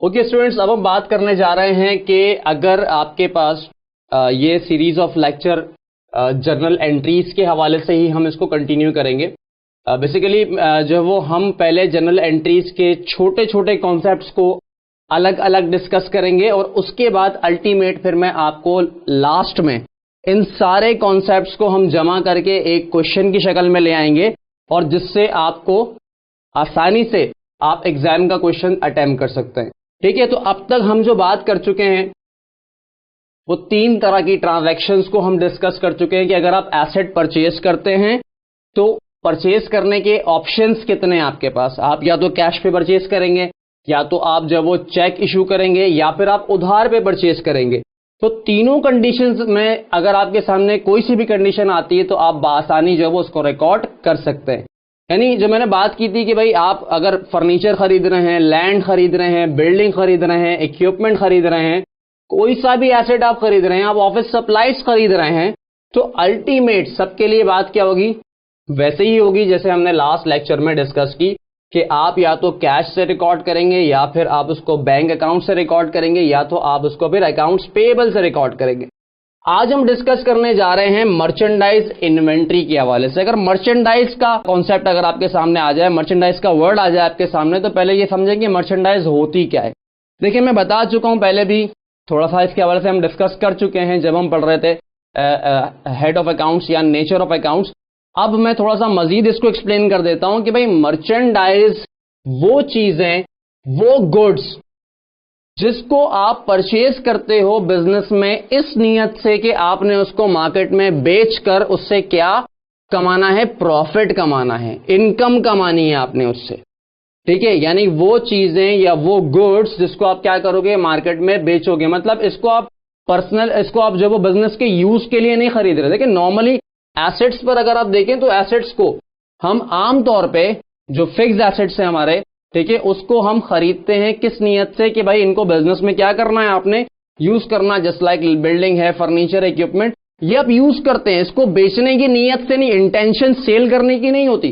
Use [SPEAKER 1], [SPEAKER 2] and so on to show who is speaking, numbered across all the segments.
[SPEAKER 1] Okay students, अब हम बात करने जा रहे हैं कि अगर आपके पास ये series of lecture journal entries के हवाले से ही हम इसको कंटिन्यू करेंगे। बेसिकली जो वो हम पहले जर्नल एंट्रीज के छोटे छोटे कॉन्सेप्ट्स को अलग अलग डिस्कस करेंगे और उसके बाद अल्टीमेट फिर मैं आपको लास्ट में इन सारे कॉन्सेप्ट्स को हम जमा करके एक क्वेश्चन की शक्ल में ले आएंगे और जिससे आपको आसानी से आप एग्जाम का क्वेश्चन अटेम्प्ट कर सकते हैं। ठीक है, तो अब तक हम जो बात कर चुके हैं वो 3 तरह की ट्रांजैक्शंस को हम डिस्कस कर चुके हैं कि अगर आप एसेट परचेज करते हैं तो परचेज करने के ऑप्शंस कितने हैं आपके पास। आप या तो कैश पे परचेज करेंगे, या तो आप जब वो चेक इशू करेंगे, या फिर आप उधार पे परचेज करेंगे। तो तीनों कंडीशंस में अगर आपके सामने कोई सी भी कंडीशन आती है तो आप बआसानी जो है वो उसको रिकॉर्ड कर सकते हैं। यानी जो मैंने बात की थी कि भाई आप अगर फर्नीचर खरीद रहे हैं, लैंड खरीद रहे हैं, बिल्डिंग खरीद रहे हैं, इक्विपमेंट खरीद रहे हैं, कोई सा भी एसेट आप खरीद रहे हैं, आप ऑफिस सप्लाईज खरीद रहे हैं, तो अल्टीमेट सबके लिए बात क्या होगी, वैसे ही होगी जैसे हमने लास्ट लेक्चर में डिस्कस की कि आप या तो कैश से रिकॉर्ड करेंगे, या फिर आप उसको बैंक अकाउंट से रिकॉर्ड करेंगे, या तो आप उसको फिर अकाउंट्स पेएबल से रिकॉर्ड करेंगे। आज हम डिस्कस करने जा रहे हैं मर्चेंडाइज इन्वेंट्री के हवाले से। अगर मर्चेंडाइज का कॉन्सेप्ट अगर आपके सामने आ जाए, मर्चेंडाइज का वर्ड आ जाए आपके सामने, तो पहले ये समझेंगे मर्चेंडाइज होती क्या है। देखिए, मैं बता चुका हूं पहले भी, थोड़ा सा इसके हवाले से हम डिस्कस कर चुके हैं जब हम पढ़ रहे थे हेड ऑफ अकाउंट्स या नेचर ऑफ अकाउंट्स। अब मैं थोड़ा सा मजीद इसको एक्सप्लेन कर देता हूं कि भाई मर्चेंडाइज वो चीजें, वो गुड्स जिसको आप परचेज करते हो बिजनेस में इस नीयत से कि आपने उसको मार्केट में बेचकर उससे क्या कमाना है, प्रॉफिट कमाना है, इनकम कमानी है आपने उससे। ठीक है, यानी वो चीजें या वो गुड्स जिसको आप क्या करोगे, मार्केट में बेचोगे। मतलब इसको आप पर्सनल, इसको आप जब वो बिजनेस के यूज के लिए नहीं खरीद रहे। देखिए, नॉर्मली एसेट्स पर अगर आप देखें तो एसेट्स को हम आम तौर पे जो फिक्स्ड एसेट्स है हमारे, ठीक है, उसको हम खरीदते हैं किस नियत से कि भाई इनको बिजनेस में क्या करना है, आपने यूज करना। जस्ट लाइक बिल्डिंग है, फर्नीचर, इक्विपमेंट, ये आप यूज करते हैं, इसको बेचने की नियत से नहीं, इंटेंशन सेल करने की नहीं होती।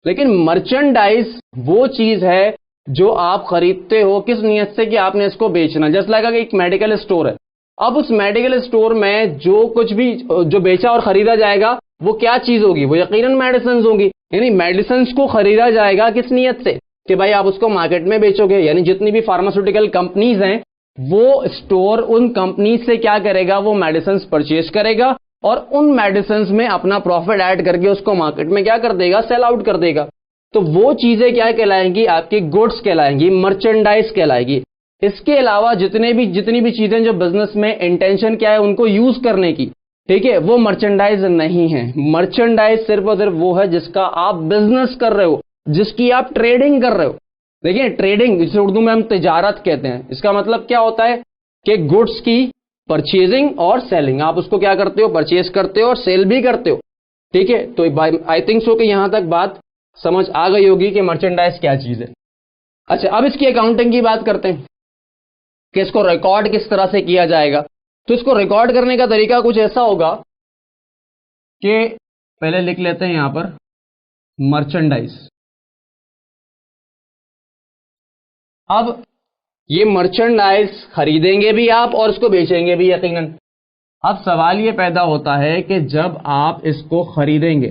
[SPEAKER 1] लेकिन मर्चेंडाइज वो चीज है जो आप खरीदते हो किस नियत से कि आपने इसको बेचना। जस्ट लाइक अगर एक मेडिकल स्टोर है, अब उस मेडिकल स्टोर में जो कुछ भी जो बेचा और खरीदा जाएगा वो क्या चीज होगी, वो यकीनन मेडिसिन होगी। यानी मेडिसिन को खरीदा जाएगा किस नियत से कि भाई आप उसको मार्केट में बेचोगे। यानी जितनी भी फार्मास्यूटिकल कंपनीज हैं वो स्टोर उन कंपनीज से क्या करेगा, वो मेडिसिन परचेज करेगा और उन मेडिसिन में अपना प्रॉफिट ऐड करके उसको मार्केट में क्या कर देगा, सेल आउट कर देगा। तो वो चीजें क्या कहलाएंगी, आपकी गुड्स कहलाएंगी, मर्चेंडाइज कहलाएगी। इसके अलावा जितनी भी चीजें जो बिजनेस में इंटेंशन क्या है उनको यूज करने की, ठीक है, वो मर्चेंडाइज नहीं है। मर्चेंडाइज सिर्फ और सिर्फ वो है जिसका आप बिजनेस कर रहे हो, जिसकी आप ट्रेडिंग कर रहे हो। देखिए, ट्रेडिंग जिसे उर्दू में हम तिजारत कहते हैं, इसका मतलब क्या होता है कि गुड्स की परचेजिंग और सेलिंग, आप उसको क्या करते हो, परचेज करते हो और सेल भी करते हो। ठीक है, तो आई थिंक सो कि यहां तक बात समझ आ गई होगी कि मर्चेंडाइज क्या चीज है। अच्छा, अब इसकी अकाउंटिंग की बात करते हैं कि इसको रिकॉर्ड किस तरह से किया जाएगा। तो इसको रिकॉर्ड करने का तरीका कुछ ऐसा होगा कि पहले लिख लेते हैं यहां पर मर्चेंडाइज। अब ये मर्चेंडाइज खरीदेंगे भी आप और इसको बेचेंगे भी यकीनन। अब सवाल ये पैदा होता है कि जब आप इसको खरीदेंगे,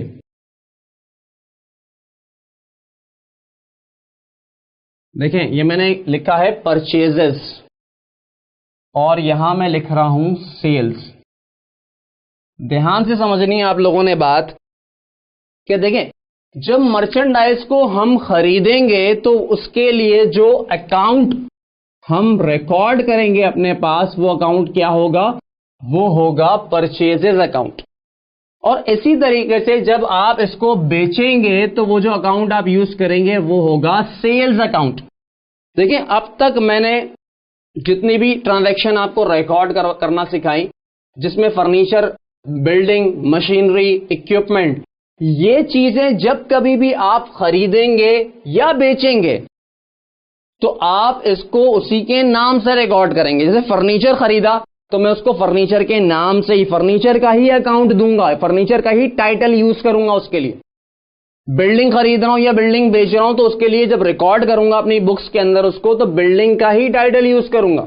[SPEAKER 1] देखें ये मैंने लिखा है परचेजेस और यहां मैं लिख रहा हूं सेल्स। ध्यान से समझनी है आप लोगों ने बात कि देखें, जब मर्चेंडाइज को हम खरीदेंगे तो उसके लिए जो अकाउंट हम रिकॉर्ड करेंगे अपने पास, वो अकाउंट क्या होगा, वो होगा परचेजेस अकाउंट। और इसी तरीके से जब आप इसको बेचेंगे तो वो जो अकाउंट आप यूज करेंगे वो होगा सेल्स अकाउंट। देखिए, अब तक मैंने जितनी भी ट्रांजैक्शन आपको रिकॉर्ड करना सिखाई, जिसमें फर्नीचर, बिल्डिंग, मशीनरी, इक्विपमेंट, ये चीजें जब कभी भी आप खरीदेंगे या बेचेंगे तो आप इसको उसी के नाम से रिकॉर्ड करेंगे। जैसे फर्नीचर खरीदा तो मैं उसको फर्नीचर के नाम से ही, फर्नीचर का ही अकाउंट दूंगा, फर्नीचर का ही टाइटल यूज करूंगा उसके लिए। बिल्डिंग खरीद रहा हूं या बिल्डिंग बेच रहा हूं तो उसके लिए जब रिकॉर्ड करूंगा अपनी बुक्स के अंदर उसको, तो बिल्डिंग का ही टाइटल यूज करूंगा।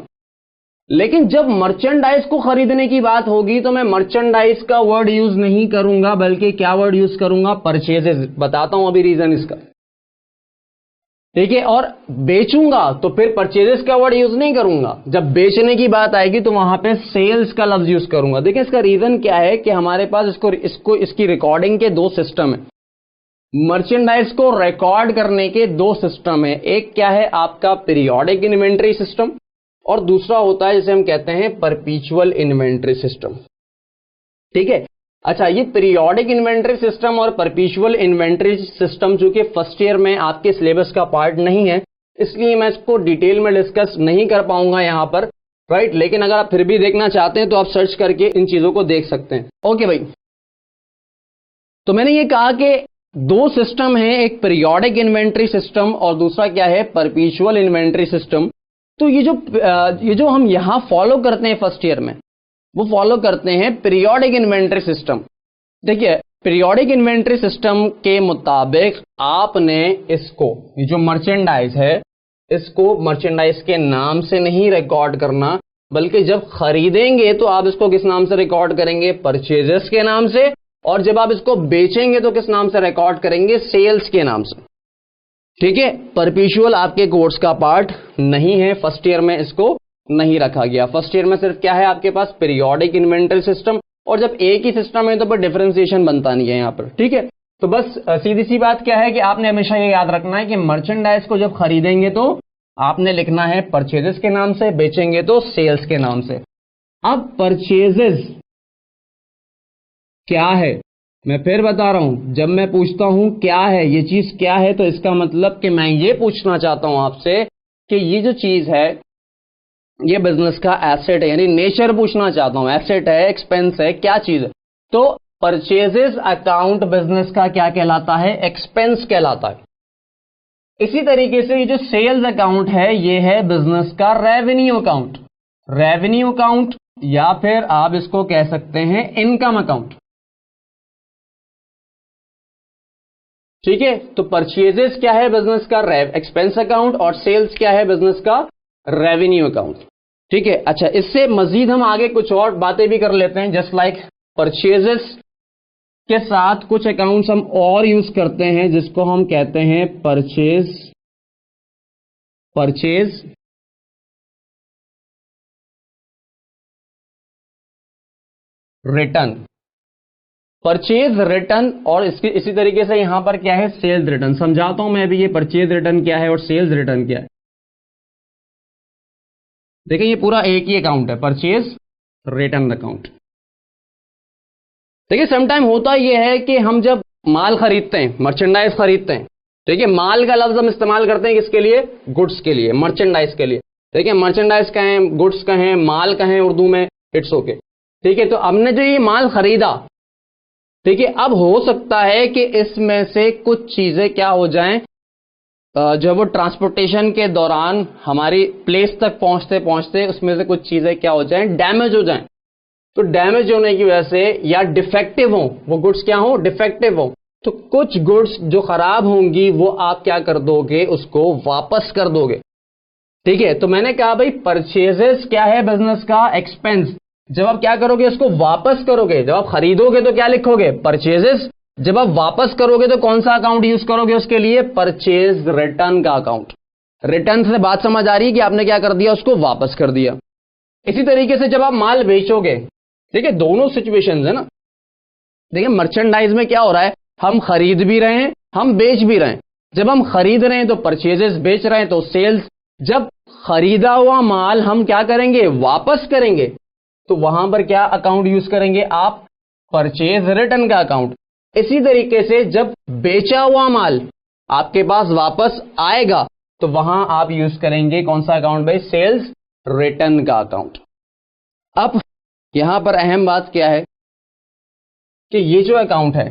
[SPEAKER 1] लेकिन जब मर्चेंडाइज को खरीदने की बात होगी तो मैं मर्चेंडाइज का वर्ड यूज नहीं करूंगा, बल्कि क्या वर्ड यूज करूंगा? परचेजेस। बताता हूं अभी रीजन इसका, ठीक है। और बेचूंगा तो फिर परचेजेस का वर्ड यूज नहीं करूंगा। जब बेचने की बात आएगी तो वहां पे सेल्स का लफ्ज यूज करूंगा। देखिए इसका रीजन क्या है कि हमारे पास इसकी रिकॉर्डिंग के दो सिस्टम है। मर्चेंडाइज को रिकॉर्ड करने के दो सिस्टम है। एक क्या है आपका पीरियोडिक इन्वेंट्री सिस्टम, और दूसरा होता है जिसे हम कहते हैं परपीचुअल इन्वेंट्री सिस्टम, ठीक है। अच्छा, ये पीरियोडिक इन्वेंट्री सिस्टम और परपीचुअल इन्वेंट्री सिस्टम चूंकि फर्स्ट ईयर में आपके सिलेबस का पार्ट नहीं है, इसलिए मैं इसको डिटेल में डिस्कस नहीं कर पाऊंगा यहां पर, राइट। लेकिन अगर आप फिर भी देखना चाहते हैं तो आप सर्च करके इन चीजों को देख सकते हैं। ओके भाई, तो मैंने ये कहा कि दो सिस्टम है, एक पीरियोडिक इन्वेंट्री सिस्टम और दूसरा क्या है? परपीचुअल इन्वेंट्री सिस्टम। तो ये जो हम यहां फॉलो करते हैं फर्स्ट ईयर में, वो फॉलो करते हैं पीरियोडिक इन्वेंट्री सिस्टम। देखिए पीरियोडिक इन्वेंट्री सिस्टम के मुताबिक आपने इसको, ये जो मर्चेंडाइज है, इसको मर्चेंडाइज के नाम से नहीं रिकॉर्ड करना, बल्कि जब खरीदेंगे तो आप इसको किस नाम से रिकॉर्ड करेंगे? परचेजेस के नाम से। और जब आप इसको बेचेंगे तो किस नाम से रिकॉर्ड करेंगे? सेल्स के नाम से, ठीक है। परपीचुअल आपके कोर्स का पार्ट नहीं है, फर्स्ट ईयर में इसको नहीं रखा गया। फर्स्ट ईयर में सिर्फ क्या है आपके पास? Periodic inventory system. और जब एक ही सिस्टम है तो फिर डिफरेंशिएशन बनता नहीं है यहां पर, ठीक है। तो बस सीधी सी बात क्या है कि आपने हमेशा ये याद रखना है कि मर्चेंडाइज को जब खरीदेंगे तो आपने लिखना है परचेजेस के नाम से, बेचेंगे तो सेल्स के नाम से। अब परचेजेस क्या है, मैं फिर बता रहा हूं, जब मैं पूछता हूं क्या है ये चीज क्या है, तो इसका मतलब कि मैं ये पूछना चाहता हूं आपसे कि ये जो चीज है ये बिजनेस का एसेट है, यानी नेचर पूछना चाहता हूं। एसेट है, एक्सपेंस है, क्या चीज है? तो परचेजेस अकाउंट बिजनेस का क्या कहलाता है? एक्सपेंस कहलाता है। इसी तरीके से ये जो सेल्स अकाउंट है ये है बिजनेस का रेवेन्यू अकाउंट। रेवेन्यू अकाउंट या फिर आप इसको कह सकते हैं इनकम अकाउंट, ठीक है। तो परचेजेस क्या है? बिजनेस का एक्सपेंस अकाउंट, और सेल्स क्या है? बिजनेस का रेवेन्यू अकाउंट, ठीक है। अच्छा, इससे मजीद हम आगे कुछ और बातें भी कर लेते हैं। जस्ट लाइक परचेजेस के साथ कुछ अकाउंट्स हम और यूज करते हैं जिसको हम कहते हैं परचेज रिटर्न, परचेज रिटर्न। और इसी तरीके से यहां पर क्या है? Sales return. समझाता हूं मैं अभी ये परचेज रिटर्न क्या है और सेल्स रिटर्न क्या है। देखिए ये पूरा एक ही अकाउंट है, परचेज रिटर्न अकाउंट। देखिए समटाइम होता यह है कि हम जब माल खरीदते हैं, मर्चेंडाइज खरीदते हैं, ठीक है, माल का लफ्ज हम इस्तेमाल करते हैं किसके लिए? गुड्स के लिए, मर्चेंडाइज के लिए। देखिए मर्चेंडाइज कहें, गुड्स कहें, माल कहें उर्दू में, इट्स ओके, ठीक है। तो हमने जो ये माल खरीदा, ठीक है, अब हो सकता है कि इसमें से कुछ चीजें क्या हो जाएं, जो वो ट्रांसपोर्टेशन के दौरान हमारी प्लेस तक पहुंचते पहुंचते उसमें से कुछ चीजें क्या हो जाएं? डैमेज हो जाएं। तो डैमेज होने की वजह से या डिफेक्टिव हो, वो गुड्स क्या हो? डिफेक्टिव हो। तो कुछ गुड्स जो खराब होंगी वो आप क्या कर दोगे? उसको वापस कर दोगे, ठीक है। तो मैंने कहा भाई परचेजेस क्या है? बिजनेस का एक्सपेंस। जब आप क्या करोगे? उसको वापस करोगे। जब आप खरीदोगे तो क्या लिखोगे? परचेजेस। जब आप वापस करोगे तो कौन सा अकाउंट यूज करोगे उसके लिए? परचेज रिटर्न का अकाउंट। रिटर्न से बात समझ आ रही है कि आपने क्या कर दिया? उसको वापस कर दिया। इसी तरीके से जब आप माल बेचोगे, ठीक है, दोनों सिचुएशंस है ना। देखिए मर्चेंडाइज में क्या हो रहा है? हम खरीद भी रहे हैं, हम बेच भी रहे हैं। जब हम खरीद रहे हैं तो परचेजेस, बेच रहे हैं तो सेल्स। जब खरीदा हुआ माल हम क्या करेंगे? वापस करेंगे। तो वहां पर क्या अकाउंट यूज करेंगे आप? परचेज रिटर्न का अकाउंट। इसी तरीके से जब बेचा हुआ माल आपके पास वापस आएगा तो वहां आप यूज करेंगे कौन सा अकाउंट भाई? सेल्स रिटर्न का अकाउंट। अब यहां पर अहम बात क्या है कि ये जो अकाउंट है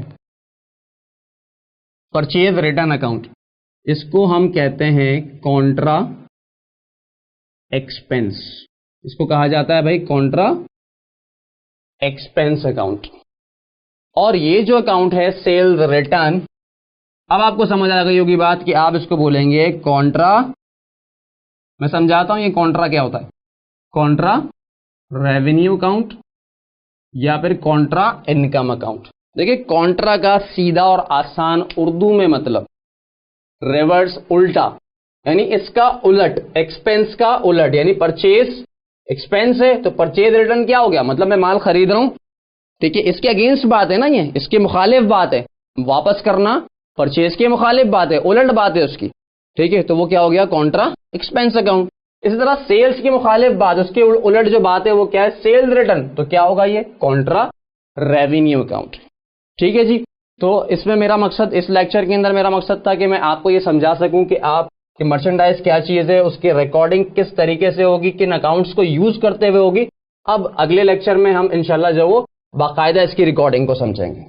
[SPEAKER 1] परचेज रिटर्न अकाउंट, इसको हम कहते हैं कॉन्ट्रा एक्सपेंस। इसको कहा जाता है भाई कॉन्ट्रा एक्सपेंस अकाउंट। और ये जो अकाउंट है सेल्स रिटर्न, अब आपको समझ आ गई होगी बात कि आप इसको बोलेंगे कॉन्ट्रा, मैं समझाता हूं ये कॉन्ट्रा क्या होता है, कॉन्ट्रा रेवेन्यू अकाउंट या फिर कॉन्ट्रा इनकम अकाउंट। देखिए कॉन्ट्रा का सीधा और आसान उर्दू में मतलब रिवर्स, उल्टा, यानी इसका उलट, एक्सपेंस का उलट, यानी परचेज एक्सपेंस है तो परचेज रिटर्न क्या हो गया, मतलब मैं माल खरीद रहा हूं, ठीक है, इसके अगेंस्ट बात है ना, ये इसके मुखालिफ बात है, वापस करना परचेज के मुखालिफ बात है, उलट बात है उसकी, ठीक है, तो वो क्या हो गया, कॉन्ट्रा एक्सपेंस अकाउंट। इसी तरह सेल्स की मुखालिफ बात, उसके उलट जो बात है वो क्या है, सेल्स रिटर्न, तो क्या होगा ये कॉन्ट्रा रेवेन्यू अकाउंट। ठीक है जी। तो इसमें मेरा मकसद, इस लेक्चर के अंदर मेरा मकसद था कि मैं आपको ये समझा सकूं कि आप कि मर्चेंडाइज क्या चीज है, उसकी रिकॉर्डिंग किस तरीके से होगी, किन अकाउंट्स को यूज करते हुए होगी। अब अगले लेक्चर में हम इंशाल्लाह जो वो बाकायदा इसकी रिकॉर्डिंग को समझेंगे।